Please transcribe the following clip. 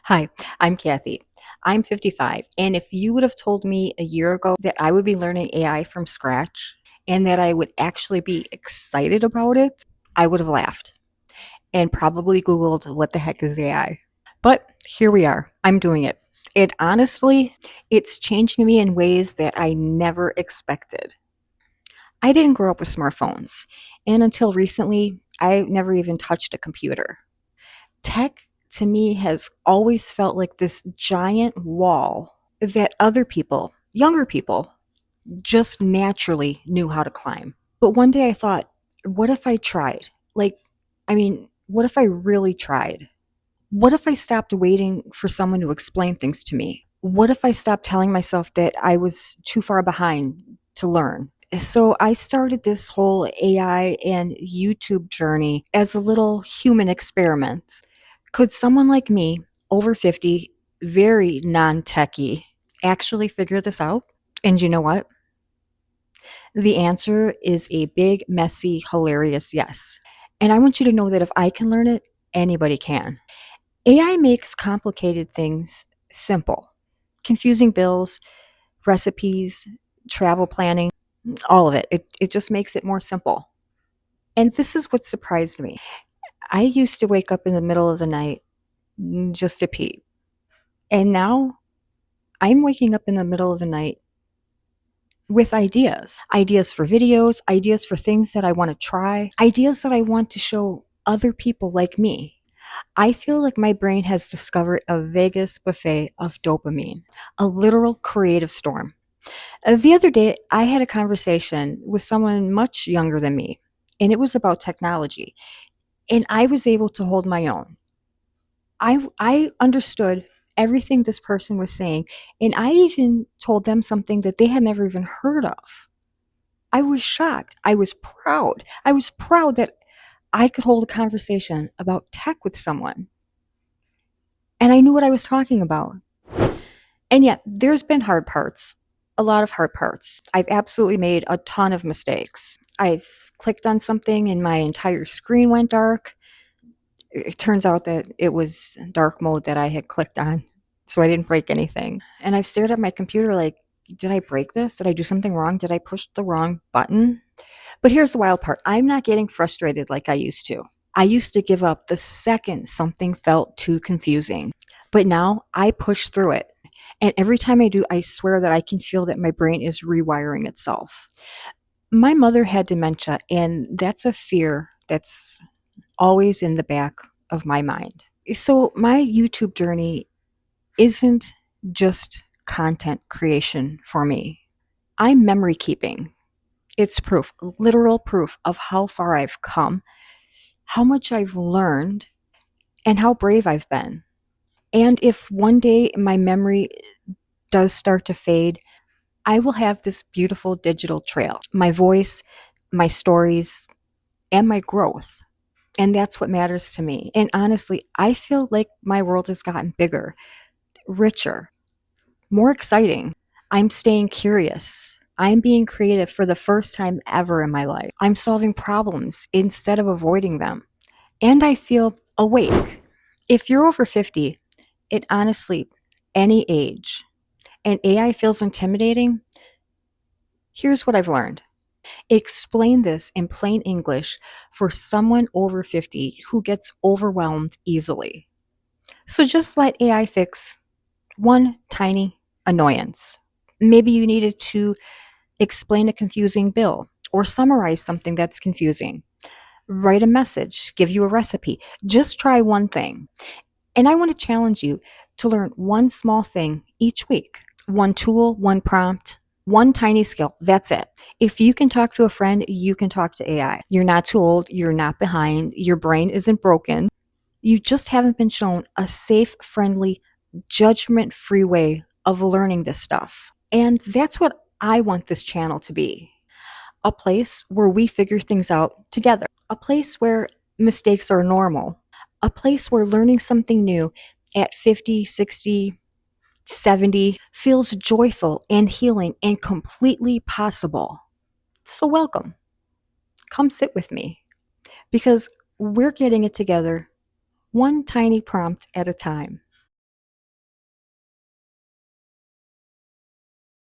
Hi, I'm Kathy. I'm 55. And if you would have told me a year ago that I would be learning AI from scratch and that I would actually be excited about it, I would have laughed and probably Googled what the heck is AI. But here we are. I'm doing it. It honestly, it's changing me in ways that I never expected. I didn't grow up with smartphones, and until recently, I never even touched a computer. Tech to me has always felt like this giant wall that other people, younger people, just naturally knew how to climb. But one day I thought, what if I tried? What if I really tried? What if I stopped waiting for someone to explain things to me? What if I stopped telling myself that I was too far behind to learn? So I started this whole AI and YouTube journey as a little human experiment. Could someone like me, over 50, very non techie, actually figure this out? And you know what? The answer is a big, messy, hilarious yes. And I want you to know that if I can learn it, anybody can. AI makes complicated things simple. Confusing bills, recipes, travel planning, all of it. It just makes it more simple. And this is what surprised me. I used to wake up in the middle of the night just to pee. And now I'm waking up in the middle of the night with ideas for videos, ideas for things that I want to try, ideas that I want to show other people like me. I feel like my brain has discovered a Vegas buffet of dopamine, a literal creative storm. The other day, I had a conversation with someone much younger than me, and it was about technology, and I was able to hold my own. I understood everything this person was saying, and I even told them something that they had never even heard of. I was shocked. I was proud. I was proud that I could hold a conversation about tech with someone, and I knew what I was talking about. And yet, there's been hard parts, a lot of hard parts. I've absolutely made a ton of mistakes. I've clicked on something and my entire screen went dark. It turns out that it was dark mode that I had clicked on, so I didn't break anything. And I've stared at my computer like, did I break this? Did I do something wrong? Did I push the wrong button? But here's the wild part. I'm not getting frustrated like I used to. I used to give up the second something felt too confusing. But now I push through it. And every time I do, I swear that I can feel that my brain is rewiring itself. My mother had dementia, and that's a fear that's always in the back of my mind. So, my YouTube journey isn't just content creation for me. I'm memory keeping. It's proof, literal proof of how far I've come, how much I've learned, and how brave I've been. And if one day my memory does start to fade, I will have this beautiful digital trail, my voice, my stories, and my growth. And that's what matters to me. And honestly, I feel like my world has gotten bigger, richer, more exciting. I'm staying curious. I'm being creative for the first time ever in my life. I'm solving problems instead of avoiding them. And I feel awake. If you're over 50, it honestly, any age, and AI feels intimidating, here's what I've learned. Explain this in plain English for someone over 50 who gets overwhelmed easily. So just let AI fix one tiny annoyance. Maybe you needed to explain a confusing bill or summarize something that's confusing. Write a message, give you a recipe. Just try one thing. And I want to challenge you to learn one small thing each week. One tool, one prompt, one tiny skill. That's it. If you can talk to a friend, you can talk to AI. You're not too old. You're not behind. Your brain isn't broken. You just haven't been shown a safe, friendly, judgment free way of learning this stuff. And that's what I want this channel to be, a place where we figure things out together, a place where mistakes are normal, a place where learning something new at 50, 60, 70 feels joyful and healing and completely possible. So, welcome. Come sit with me because we're getting it together one tiny prompt at a time.